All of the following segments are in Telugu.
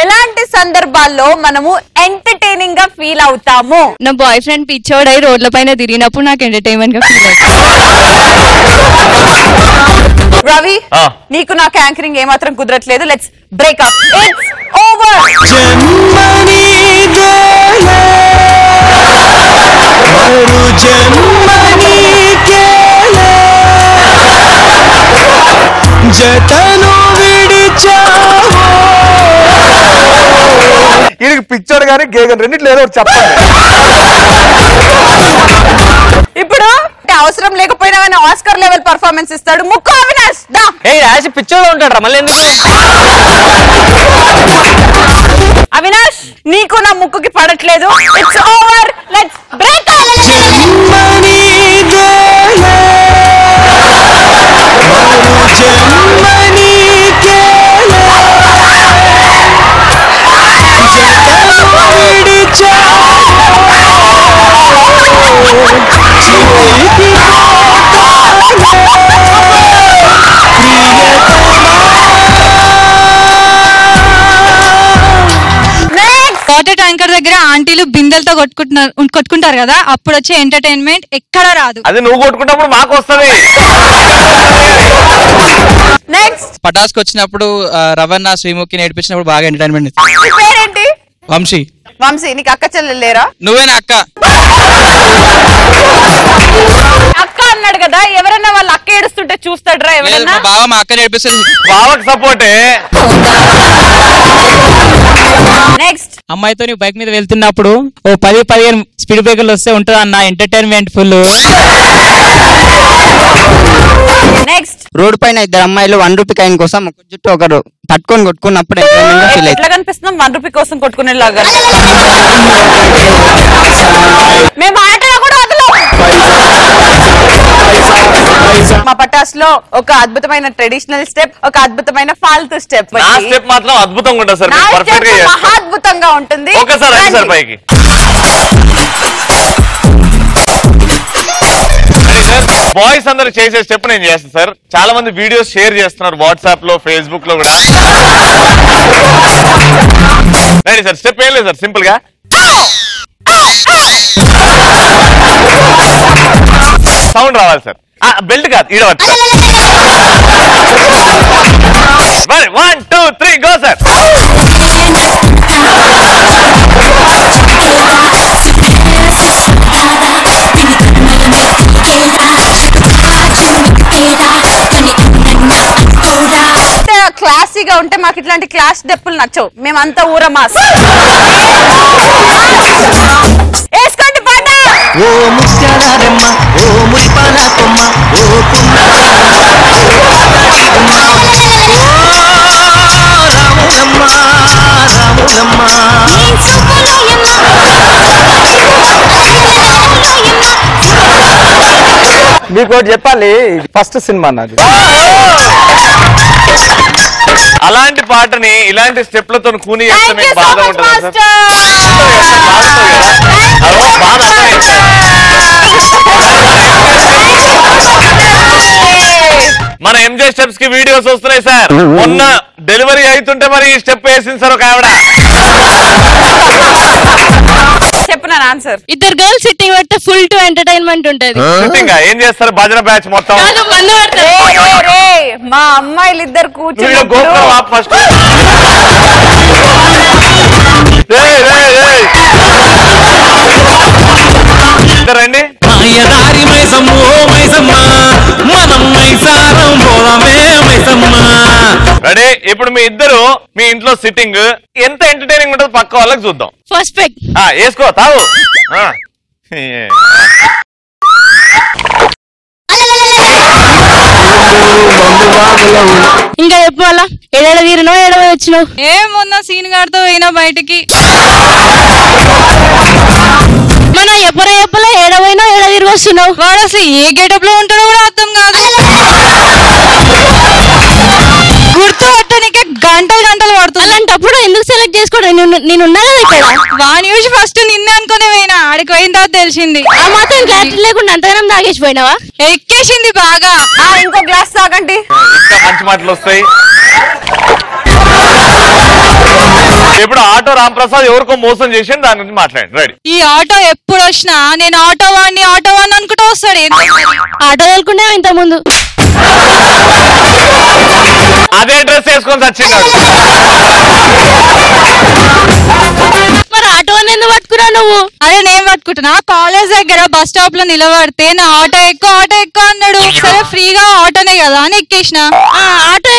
ఎలాంటి సందర్భాల్లో మనము ఎంటర్టైనింగ్ గా ఫీల్ అవుతాము? నా బాయ్ ఫ్రెండ్ పిచ్చోడై రోడ్ల పైన తిరిగినప్పుడు నాకు ఎంటర్టైన్మెంట్ గా ఫీల్ అవుతుంది. రవి, నీకు నాకు యాంకరింగ్ ఏమాత్రం కుదరట్లేదు. Let's break up. It's over. Picture గానీ గేగన్ రెండిట్లో ఏదో చెప్పండి. ఇప్పుడు అవసరం లేకపోయినా కానీ ఆస్కర్ లెవెల్ పర్ఫార్మెన్స్ ఇస్తాడు ముక్కు అవినాష్. పిక్చర్ ఉంటాడు మళ్ళీ అవినాష్, నీకు నా ముక్కుకి పడట్లేదు. It's over. Let's break up. Water tanker దగ్గర ఆంటీలు బిందెలతో కొట్టుకుంటారు కదా, అప్పుడు వచ్చే ఎంటర్టైన్మెంట్ ఎక్కడ రాదు. అది నువ్వు కొట్టుకుంటప్పుడు మాకు వస్తుంది. నెక్స్ట్ పటాస్కి వచ్చినప్పుడు రవణ శ్రీముఖి నేర్పించినప్పుడు బాగా ఎంటర్టైన్మెంట్. పేరేంటి? వంశీ. వంశీ, నీకు అక్క చెల్లెలు లేరా? నువ్వేనా అక్క? అక్క అన్నాడు కదా, ఎవరన్నా వాళ్ళ అక్క ఏడుస్తుంటే చూస్తాడ్రా ఎవరన్నా? బావ మా అక్క నేర్పిస్తుంది. బావకు సపోర్టే. నెక్స్ట్ అమ్మాయితో బైక్ మీద వెళ్తున్నప్పుడు ఓ 10-15 స్పీడ్ బ్రేకర్లు వస్తే ఉంటుంది అన్న ఎంటర్టైన్మెంట్ ఫుల్. నెక్స్ట్ రోడ్ పైన ఇద్దరు అమ్మాయిలు 1 రూపీ కాయిన్ కోసం ఒక జుట్టు ఒకరు పట్టుకొని కొట్టుకున్నప్పుడు ఎట్లా కనిపిస్తున్నాం? 1 రూపీ కోసం కొట్టుకునేలాగా. మేము ఆటలో కూడా వదలం. మా పటాస్ లో ఒక అద్భుతమైన ట్రెడిషనల్ స్టెప్, ఒక అద్భుతమైన ఫాల్తూ స్టెప్. నా స్టెప్ మాత్రం అద్భుతంగా ఉంటుంది సార్. మహా అద్భుతంగా ఉంటుంది. ఒకసారి పైకి బాయ్స్ అందరు చేసే స్టెప్ నేను చేస్తాను సార్. చాలా మంది వీడియోస్ షేర్ చేస్తున్నారు వాట్సాప్ లో, ఫేస్బుక్ లో కూడా. Ready sir? స్టెప్ ఏం లేదు సార్, సింపుల్ గా సౌండ్ రావాలి సార్. బెల్ట్ కాదు, ఈడవచ్చు సార్. 1 2 3 go sir. క్లాసీగా ఉంటే మాకు ఇట్లాంటి క్లాస్ డెప్పులు నచ్చవు. మేమంతా ఊరమాస్. వేసుకోండి పాట. ఓ ముత్యాలమ్మ, ఓ మురిపాల కొమ్మ, ఓ మీకు చెప్పాలి, ఫస్ట్ సినిమా నాది. అలాంటి పాటని ఇలాంటి స్టెప్లతో కూని చేస్తే మీకు బాధ ఉంటుంది మన ఎంజే స్టెప్స్ కి వీడియోస్ వస్తున్నాయి సార్. మొన్న డెలివరీ అవుతుంటే మరి ఈ స్టెప్ వేసింది సార్ ఒక ఆవిడ. చెప్పిన ఆన్సర్. ఇద్దరు గర్ల్స్ సిట్టింగ్ పెడితే ఫుల్ టు ఎంటర్టైన్మెంట్ ఉంటది. ఏం చేస్తారు? భజన బ్యాచ్ మొత్తం. మా అమ్మాయిలు ఇద్దరు కూర్చొని ఫస్ట్ రండి. రెడీ? ఇప్పుడు మీ ఇద్దరు మీ ఇంట్లో సిట్టింగ్ ఎంత ఎంటర్టైనింగ్ ఉంటుందో పక్క వాళ్ళకి చూద్దాం. ఫస్ట్ పెగ్ వేసుకో, తావు. ఇంకా చెప్పు మళ్ళా. ఏడాడ తీరినో ఏడవ వచ్చినావు? ఏమున్నా సీన్ గారితో పోయినా బయటికి. మన ఎప్పుడో ఏడవైనా ఏడ తిరిగి వస్తున్నావు. వాడు అసలు ఏ గెటప్ లో ఉంటాడో కూడా అర్థం కాదు. గుర్తు పట్టడానికే గంటలు పడుతుంది. అలాంటప్పుడు ఎందుకు సెలెక్ట్ చేసుకోవడం? నేను ఉన్నా కదా ఇక్కడ. వాని చూసి ఫస్ట్ నిన్నే అనుకునే పోయినా, ఆడికి పోయిన తర్వాత తెలిసింది. ఆ మాత్రం క్లారిటీ లేకుండా అంతగానం తాగేసిపోయినావా? ఎక్కేసింది బాగా. ఇంకో గ్లాస్ తాగండి. ఇంకా మంచి మాటలు వస్తాయి. ఇప్పుడు ఆటో రాంప్రసాద్ ఎవరికో మోసం చేసి దాని గురించి మాట్లాడండి. రెడీ. ఈ ఆటో ఎప్పుడు వచ్చినా నేను ఆటో వాడిని అనుకుంటూ వస్తాడు. ఆటో తోలుకుంటే ఇంత ముందు అదే డ్రెస్ వేసుకొని వచ్చింది. మరి ఆటో ఎందుకు పట్టుకున్నా నువ్వు? అదే నేను పట్టుకుంటున్నా. కాలేజ్ దగ్గర బస్ స్టాప్ లో నిలబడితే నా ఆటో ఎక్కువ అన్నాడు. సరే ఫ్రీగా ఆటోనే కదా అని ఎక్కేసిన. ఆటో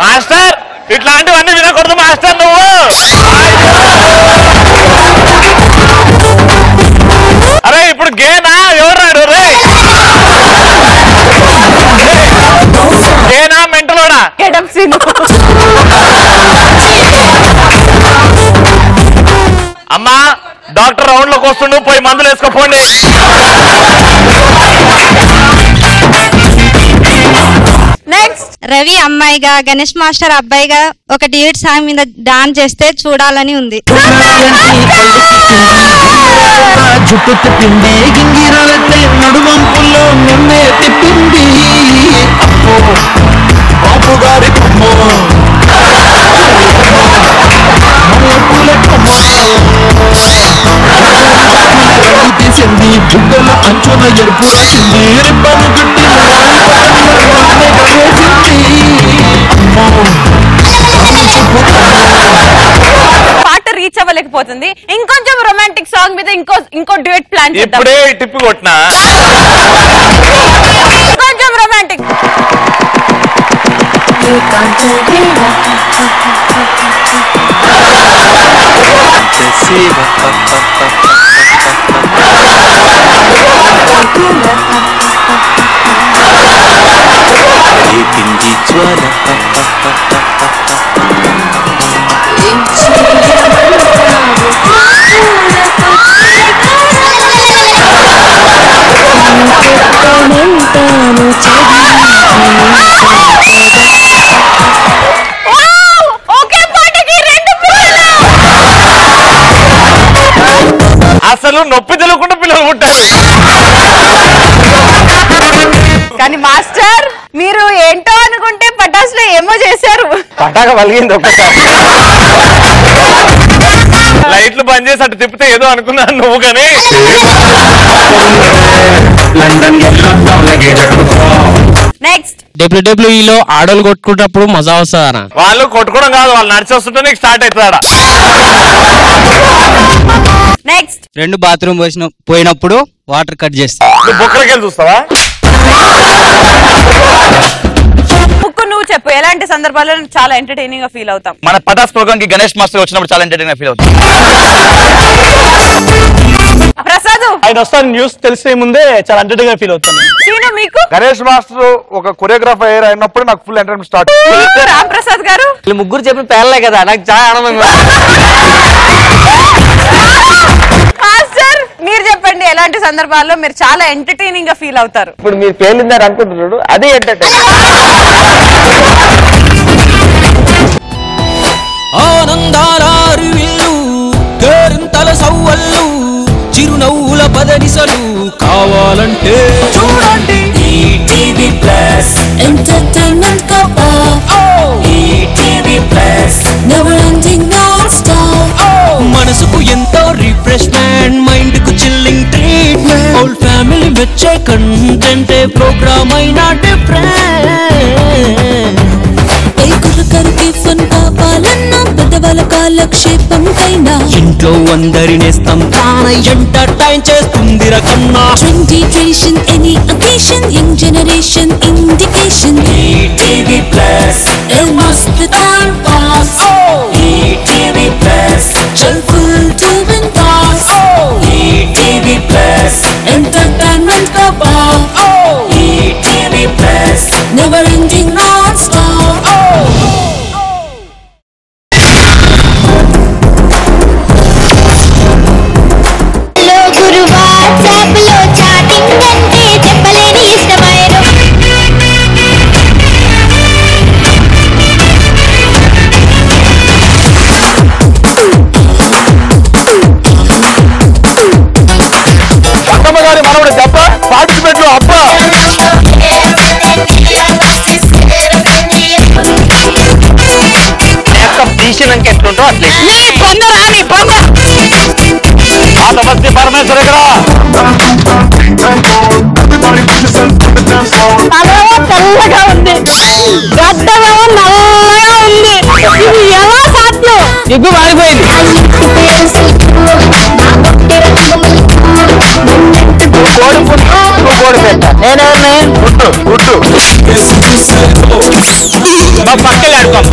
మాస్టర్ ఇట్లాంటివన్నీ వినకూడదు మాస్టర్. నువ్వు అరే ఇప్పుడు గేనా ఎవరు రాడు? రే గేనా మెంటలోడా? అమ్మా డాక్టర్ రౌండ్ లోకి వస్తుండు, పోయి మందులు వేసుకోపోండి. నెక్స్ట్ రవి అమ్మాయిగా గణేష్ మాస్టర్ అబ్బాయిగా ఒక డ్యూట్ సాంగ్ మీద డాన్స్ చేస్తే చూడాలని ఉంది. జుట్టు తిప్పింది గింగిరాలతే నడువంపుల్లో నిన్నే తిప్పింది. బాబు గారి తీసింది జుడ్డలు అంచున ఎరుపు రాసింది. రిబ్బను చుట్టి పాట రీచ్ అవ్వలేకపోతుంది. ఇంకొంచెం రొమాంటిక్ సాంగ్ మీద ఇంకో డ్యూయట్ ప్లాన్ చేద్దాం. ఇప్పుడే టిప్పు కొట్టినా. కొంచెం రొమాంటిక్. అసలు నొప్పి తెలియకుండా పిల్లలు పుట్టారు. కానీ మాస్టర్ మీరు ఏంటో అనుకుంటే పటాసులో ఏమో చేశారు. పటాక వలిగింది ఒక్కసారి. లైట్లు బంద్ చేసి అటు తిప్పితే ఏదో అనుకున్నాను నువ్వు. కానీ నెక్స్ట్ డబ్ల్యూడబ్ల్యూఈలో ఆడోళ్ళు కొట్టుకుంటప్పుడు మజా వస్తుందా? వాళ్ళు కొట్టుకోవడం కాదు, వాళ్ళు నడిచి వస్తుంటే నీకు స్టార్ట్ అవుతుందా? నెక్స్ట్ రెండు బాత్రూమ్ పోయినప్పుడు వాటర్ కట్ చేస్తా. నువ్వు బొక్కలకి వెళ్ళి చూస్తావా? ముక్కు నువ్వు చెప్పు, ఎలాంటి సందర్భాల్లో చాలా ఎంటర్టైనింగ్ గా ఫీల్ అవుతాం? మన పటాస్ ప్రోగ్రామ్ కి గణేష్ మాస్టర్ వచ్చినప్పుడు చాలా ఎంటర్టైనింగ్ గా ఫీల్ అవుతాం. ప్రసాద్ ఆయన వస్తాను న్యూస్ తెలిసే ముందే చాలా ఎంటర్టైనింగ్ గా ఫీల్ అవుతాను. మీకు గణేష్ మాస్టర్ ఒక కొరియోగ్రాఫర్ అయినప్పుడు నాకు full entertainment start. Ram Prasad గారు ముగ్గురు చెప్పిన పేర్లే కదా, నాకు చాలా ఆనందంగా. మాస్టర్ మీరు చెప్పండి, ఎలాంటి సందర్భాల్లో మీరు చాలా ఎంటర్టైనింగ్ గా ఫీల్ అవుతారు? ఇప్పుడు మీరు పేలిందని అనుకుంటున్నాడు, అదే ఎంటర్టైన్. ఆనందాల అరివిల్లు కేరింతల సవ్వళ్ళు చిరునవ్వుల పదనిసలు కావాలంటే చూడండి ETV plus entertainment cup ETV plus never ending non stop. మనసుకు ఎంతో రిఫ్రెష్మెంట్, మైండ్ కు చిల్లింగ్ ట్రీట్మెంట్, హోల్ ఫ్యామిలీ వచ్చే కంటెంట్ ప్రోగ్రామ్ అయినా డిఫరెంట్. కరుకి ఫన్ కావాలన్నా పెద్దవాళ్ళ కాలక్షేపం కైనా ఇంట్లో అందరి నేస్తం తానై ఎంటర్టైన్ చేస్తుంది రకన్నా. Trendy tradition any occasion young generation indication. ETV plus మస్త్ టైం పాస్. ఈటీవీ ప్లస్ చల్ full to win pass. ETV plus entertainment cup ETV plus never ending non stop. నీ పొందరా నీ పొంద తపస్వి పరమేశ్వర్ ఇక్కడ తలేమో తెల్లగా ఉంది గడ్డమేమో నల్లగా ఉంది ఇది ఎలా సాధ్యం ఎగ్గు మారిపోయింది కోడి పుట్టు నువ్వు కోడి పెట్ట నేనే పుట్టు పుట్టు మా పక్కలే ఆడుకోం